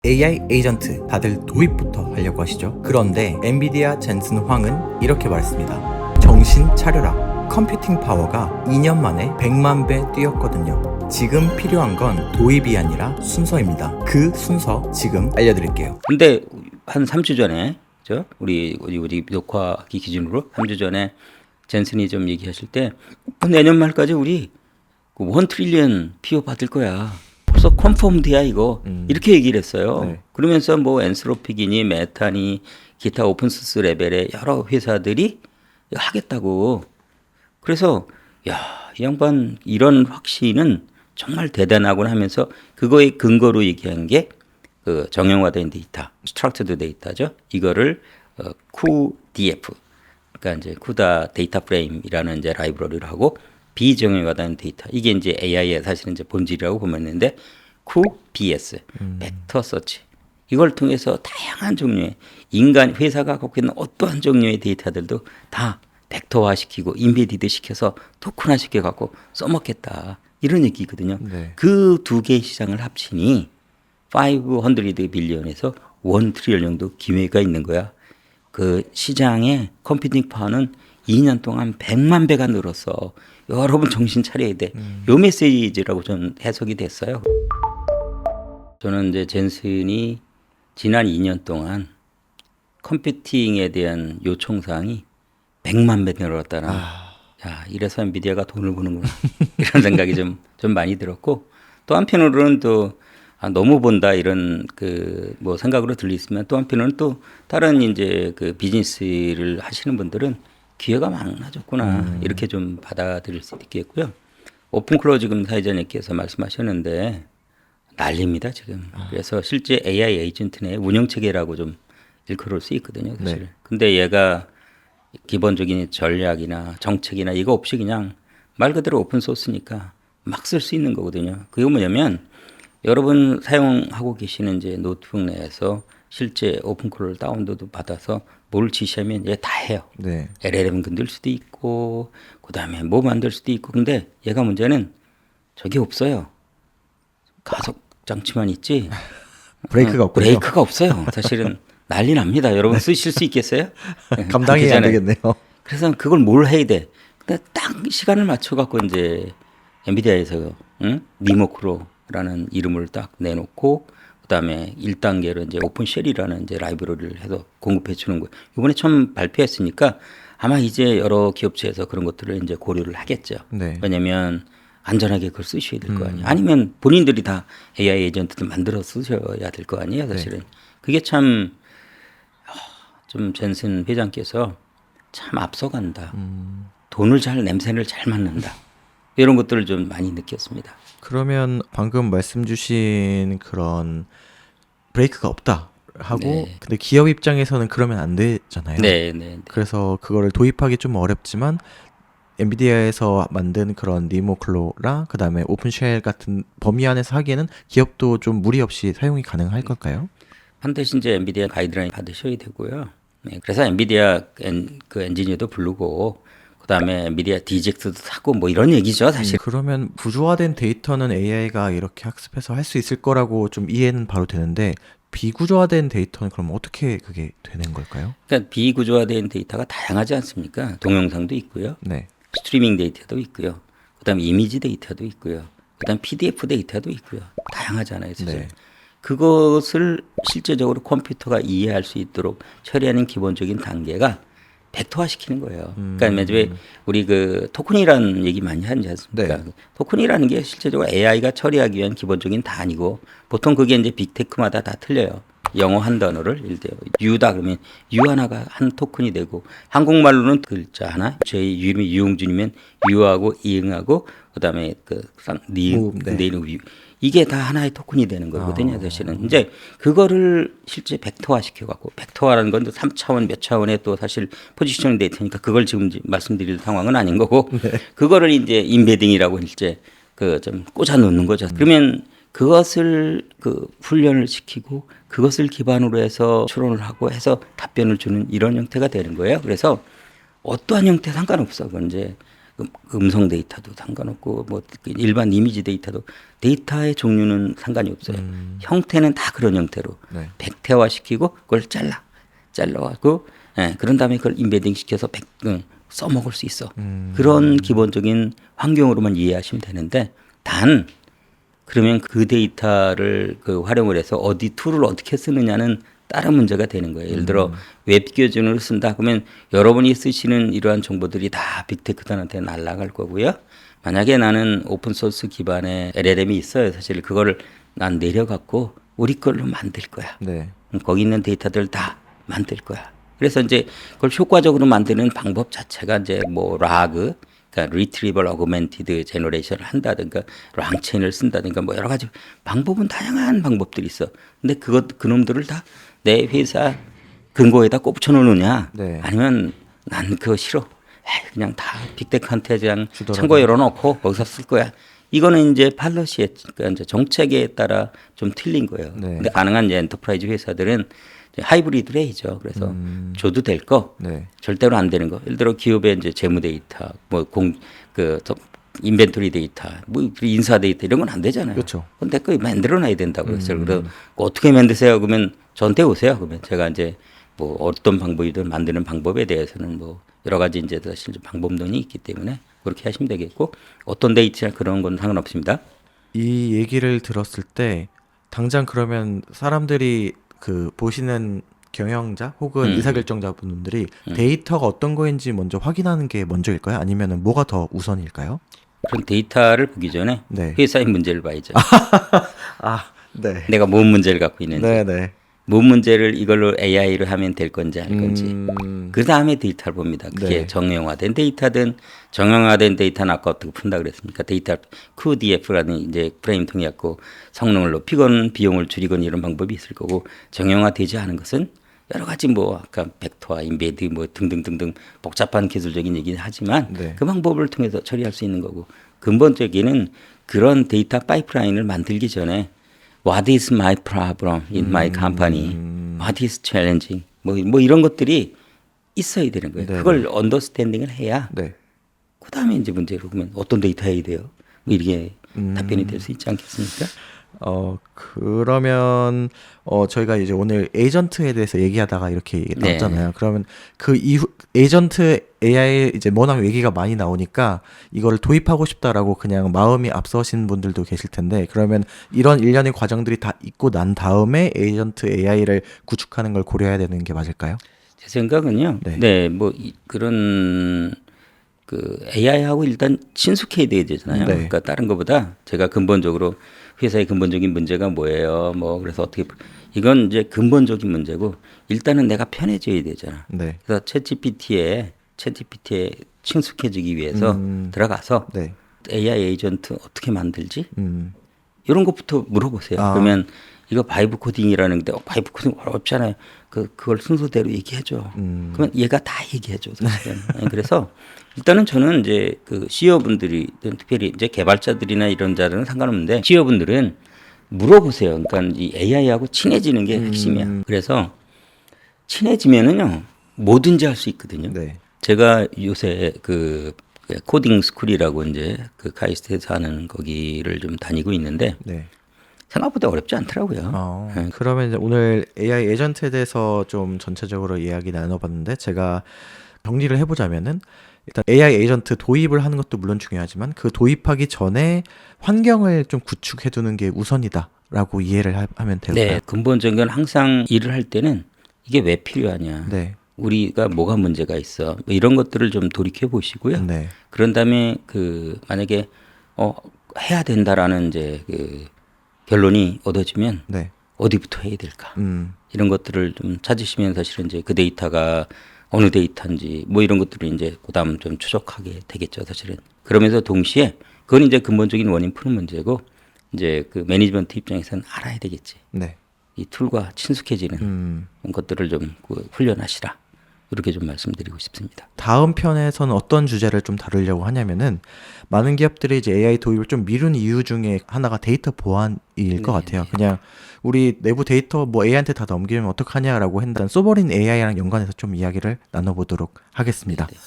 AI 에이전트 다들 도입부터 하려고 하시죠? 그런데 엔비디아 젠슨 황은 이렇게 말했습니다. 정신 차려라. 컴퓨팅 파워가 2년 만에 100만 배 뛰었거든요. 지금 필요한 건 도입이 아니라 순서입니다. 그 순서 지금 알려드릴게요. 근데 한 3주 전에 우리 녹화기 기준으로 3주 전에 젠슨이 좀 얘기하실 때 내년 말까지 우리 1 트릴리언 PO 받을 거야. 벌써 컨펌드야 이거. 이렇게 얘기를 했어요. 네. 그러면서 뭐 엔스로픽이니 메타니 기타 오픈소스 레벨의 여러 회사들이 하겠다고. 그래서 야, 이 양반 이런 확신은 정말 대단하구나 하면서 그거의 근거로 얘기한 게 그 정형화된 데이터, 스트럭처드 데이터죠. 이거를 QDF, 그러니까 이제 CUDA 데이터 프레임이라는 이제 라이브러리를 하고 비정형화된 데이터, 이게 이제 AI의 사실은 이제 본질이라고 보면 있는데 QBS, 벡터 서치, 이걸 통해서 다양한 종류의 인간 회사가 갖고 있는 어떠한 종류의 데이터들도 다 벡터화 시키고 인베디드 시켜서 토큰화 시켜 갖고 써먹겠다, 이런 얘기거든요. 네. 그 두 개의 시장을 합치니 500 빌리언에서 1 트리리언 정도 기회가 있는 거야. 그 시장의 컴퓨팅 파워는 2년 동안 100만 배가 늘었어. 여러분 정신 차려야 돼. 요 메시지라고 저는 해석이 됐어요. 저는 이제 젠슨이 지난 2년 동안 컴퓨팅에 대한 요청사항이 100만 배 늘었다나. 야, 이래서 엔비디아가 돈을 버는구나. 이런 생각이 좀 많이 들었고, 또 한편으로는 또 너무 본다 이런 그 뭐 생각으로 들리지만, 또 한편으로는 또 다른 이제 그 비즈니스를 하시는 분들은 기회가 많아졌구나, 이렇게 좀 받아들일 수 있겠고요. 오픈클로우 지금 사회자님께서 말씀하셨는데 난립니다 지금. 그래서 실제 AI 에이전트 내 운영 체계라고 좀 일컬을 수 있거든요, 사실. 네. 근데 얘가 기본적인 전략이나 정책이나 이거 없이 그냥 말 그대로 오픈 소스니까 막 쓸 수 있는 거거든요. 그게 뭐냐면 여러분 사용하고 계시는 이제 노트북 내에서 실제 오픈클로우를 다운로드 받아서 뭘 지시하면 얘 다 해요. 네. LLM 건들 수도 있고, 그 다음에 뭐 만들 수도 있고. 근데 얘가 문제는 저게 없어요. 가속 장치만 있지. 브레이크가 없군요. 브레이크가 없어요. 사실은 난리 납니다. 여러분 쓰실 수 있겠어요? 감당이 안 되겠네요. 그래서 그걸 뭘 해야 돼. 근데 딱 시간을 맞춰갖고 이제 엔비디아에서 니모크로라는 이름을 딱 내놓고, 그다음에 1단계로 이제 오픈쉘이라는 이제 라이브러리를 해서 공급해 주는 거예요. 이번에 처음 발표했으니까 아마 이제 여러 기업체에서 그런 것들을 이제 고려를 하겠죠. 네. 왜냐면 안전하게 그걸 쓰셔야 될 거 아니에요. 아니면 본인들이 다 AI 에이전트들 만들어 쓰셔야 될 거 아니에요, 사실은. 그게 참 좀 젠슨 회장께서 참 앞서간다. 돈을 냄새를 잘 맡는다. 이런 것들을 좀 많이 느꼈습니다. 그러면 방금 말씀 주신 그런 브레이크가 없다 하고, 네. 근데 기업 입장에서는 그러면 안 되잖아요. 네. 그래서 그거를 도입하기 좀 어렵지만 엔비디아에서 만든 그런 니모클로랑 그다음에 오픈쉘 같은 범위 안에서 하기에는 기업도 좀 무리 없이 사용이 가능할 걸까요? 반드시 이제 엔비디아 가이드라인 받으셔야 되고요. 네, 그래서 엔비디아 그 엔지니어도 부르고, 그다음에 엔비디아 디젝트도 사고 뭐 이런 얘기죠, 사실. 그러면 구조화된 데이터는 AI가 이렇게 학습해서 할 수 있을 거라고 좀 이해는 바로 되는데, 비구조화된 데이터는 그럼 어떻게 그게 되는 걸까요? 그러니까 비구조화된 데이터가 다양하지 않습니까? 동영상도 있고요. 네. 스트리밍 데이터도 있고요. 그다음에 이미지 데이터도 있고요. 그다음 PDF 데이터도 있고요. 다양하잖아요, 사실. 네. 그것을 실제적으로 컴퓨터가 이해할 수 있도록 처리하는 기본적인 단계가 벡터화 시키는 거예요. 그러니까 왜 우리 그 토큰이라는 얘기 많이 하지 않습니까? 네. 토큰이라는 게 실제적으로 AI가 처리하기 위한 기본적인 단위고, 보통 그게 이제 빅테크마다 다 틀려요. 영어 한 단어를 예를 들어 유다 그러면 유 하나가 한 토큰이 되고, 한국말로는 글자 하나, 제 이름이 유용준이면 유하고 이응하고, 그다음에 니은, 유, 이게 다 하나의 토큰이 되는 거거든요, 사실은. 이제 그거를 실제 벡터화 시켜갖고, 벡터화라는 건 또 3차원 몇 차원의 또 사실 포지셔닝 데이터니까 그걸 지금 말씀드릴 상황은 아닌 거고, 그거를 이제 인베딩이라고 실제 그 좀 꽂아 놓는 거죠. 그러면 그것을 그 훈련을 시키고 그것을 기반으로 해서 추론을 하고 해서 답변을 주는 이런 형태가 되는 거예요. 그래서 어떠한 형태 상관없어. 그건 이제 음성 데이터도 상관없고 뭐 일반 이미지 데이터도 데이터의 종류는 상관이 없어요. 형태는 다 그런 형태로 네. 백태화시키고 그걸 잘라갖고 그런 다음에 그걸 인베딩 시켜서 써먹을 수 있어. 그런 기본적인 환경으로만 이해하시면 되는데 단 그러면 그 데이터를 활용을 해서 어디 툴을 어떻게 쓰느냐는 다른 문제가 되는 거예요. 예를 들어 웹 기준으로 쓴다 그러면 여러분이 쓰시는 이러한 정보들이 다 빅테크들한테 날아갈 거고요. 만약에 나는 오픈 소스 기반의 LLM이 있어요. 사실 그거를 난 내려갖고 우리 걸로 만들 거야. 네. 거기 있는 데이터들 다 만들 거야. 그래서 이제 그걸 효과적으로 만드는 방법 자체가 이제 뭐 라그, 그러니까 Retrieval Augmented Generation을 한다든가 랑체인을 쓴다든가 뭐 여러 가지 방법은 다양한 방법들이 있어. 근데 그놈들을 다 내 회사 근거에다 꼽쳐 놓느냐? 네. 아니면 난 그거 싫어. 그냥 다 빅테크한테 그냥 주더라도. 창고 열어놓고 거기서 쓸 거야. 이거는 이제 팔러시에 그러니까 이제 정책에 따라 좀 틀린 거예요. 네. 근데 가능한 이제 엔터프라이즈 회사들은 이제 하이브리드 레이죠. 그래서 줘도 될 거, 네. 절대로 안 되는 거. 예를 들어 기업의 이제 재무 데이터, 뭐 인벤토리 데이터, 뭐 인사 데이터 이런 건 안 되잖아요. 그렇죠. 근데 그 만들어놔야 된다고 그랬어요. 그래서 어떻게 만드세요? 그러면 저한테 오세요. 그러면 제가 이제 뭐 어떤 방법이든 만드는 방법에 대해서는 뭐 여러 가지 이제 사실 방법론이 있기 때문에 그렇게 하시면 되겠고 어떤 데이터나 그런 건 상관없습니다. 이 얘기를 들었을 때 당장 그러면 사람들이 그 보시는 경영자 혹은 의사결정자분들이 데이터가 어떤 거인지 먼저 확인하는 게 먼저일까요? 아니면 뭐가 더 우선일까요? 그런 데이터를 보기 전에 네. 회사의 문제를 봐야죠. 네. 내가 뭔 문제를 갖고 있는지. 네. 뭔 문제를 이걸로 AI로 하면 될 건지 할 건지. 그 다음에 데이터를 봅니다. 그게 네. 정형화된 데이터든 정형화된 데이터는 아까 어떻게 푼다 그랬습니까? 데이터 QDF라는 이제 프레임 통해갖고 성능을 높이건 비용을 줄이건 이런 방법이 있을 거고 정형화되지 않은 것은 여러 가지 뭐 아까 벡터와 인베드 뭐 등등등등 복잡한 기술적인 얘기는 하지만 네. 그 방법을 통해서 처리할 수 있는 거고 근본적인 그런 데이터 파이프라인을 만들기 전에 What is my problem in my company? What is challenging? 뭐 이런 것들이 있어야 되는 거예요. 네네. 그걸 언더스탠딩을 해야 네. 그다음에 이제 문제로 보면 어떤 데이터 해야 돼요? 뭐 이게 답변이 될 수 있지 않겠습니까? 그러면 저희가 이제 오늘 에이전트에 대해서 얘기하다가 이렇게 나왔잖아요. 그러면 그 이후 에이전트 AI 이제 워낙 얘기가 많이 나오니까 이거를 도입하고 싶다라고 그냥 마음이 앞서신 분들도 계실 텐데 그러면 이런 일련의 과정들이 다 있고 난 다음에 에이전트 AI를 구축하는 걸 고려해야 되는 게 맞을까요? 제 생각은요. 네. 그런 그 AI하고 일단 친숙해야 되잖아요. 네. 그러니까 다른 것보다 제가 근본적으로 회사의 근본적인 문제가 뭐예요? 뭐 그래서 어떻게 이건 이제 근본적인 문제고 일단은 내가 편해져야 되잖아. 네. 그래서 챗GPT에 친숙해지기 위해서 들어가서 네. AI 에이전트 어떻게 만들지? 음. 이런 것부터 물어보세요. 아. 그러면 이거 바이브 코딩이라는데 바이브 코딩 어렵잖아요. 그걸 순서대로 얘기해줘. 그러면 얘가 다 얘기해줘. 사실은. 그래서 일단은 저는 이제 그 CEO분들이 특별히 이제 개발자들이나 이런 자들은 상관없는데 CEO분들은 물어보세요. 그러니까 이 AI하고 친해지는 게 핵심이야. 그래서 친해지면은요 뭐든지 할 수 있거든요. 네. 제가 요새 그 코딩 스쿨이라고 이제 그 카이스트에서 하는 거기를 좀 다니고 있는데 네. 생각보다 어렵지 않더라고요. 네. 그러면 이제 오늘 AI 에이전트에 대해서 좀 전체적으로 이야기 나눠봤는데 제가 정리를 해보자면은 일단 AI 에이전트 도입을 하는 것도 물론 중요하지만 그 도입하기 전에 환경을 좀 구축해두는 게 우선이다라고 이해를 하면 될까요? 네, 근본적인 건 항상 일을 할 때는 이게 왜 필요하냐. 네. 우리가 뭐가 문제가 있어. 뭐 이런 것들을 좀 돌이켜 보시고요. 네. 그런 다음에 그 만약에 해야 된다라는 이제 그 결론이 얻어지면 네. 어디부터 해야 될까. 이런 것들을 좀 찾으시면 사실은 이제 그 데이터가 어느 데이터인지 뭐 이런 것들을 이제 그다음 좀 추적하게 되겠죠, 사실은. 그러면서 동시에 그건 이제 근본적인 원인 푸는 문제고 이제 그 매니지먼트 입장에서는 알아야 되겠지. 네. 이 툴과 친숙해지는 것들을 좀 훈련하시라. 이렇게 좀 말씀드리고 싶습니다. 다음 편에서는 어떤 주제를 좀 다루려고 하냐면은 많은 기업들이 이제 AI 도입을 좀 미룬 이유 중에 하나가 데이터 보안일 것 같아요. 그냥 우리 내부 데이터 뭐 AI한테 다 넘기면 어떡하냐라고 했던 소버린 AI랑 연관해서 좀 이야기를 나눠보도록 하겠습니다. 네.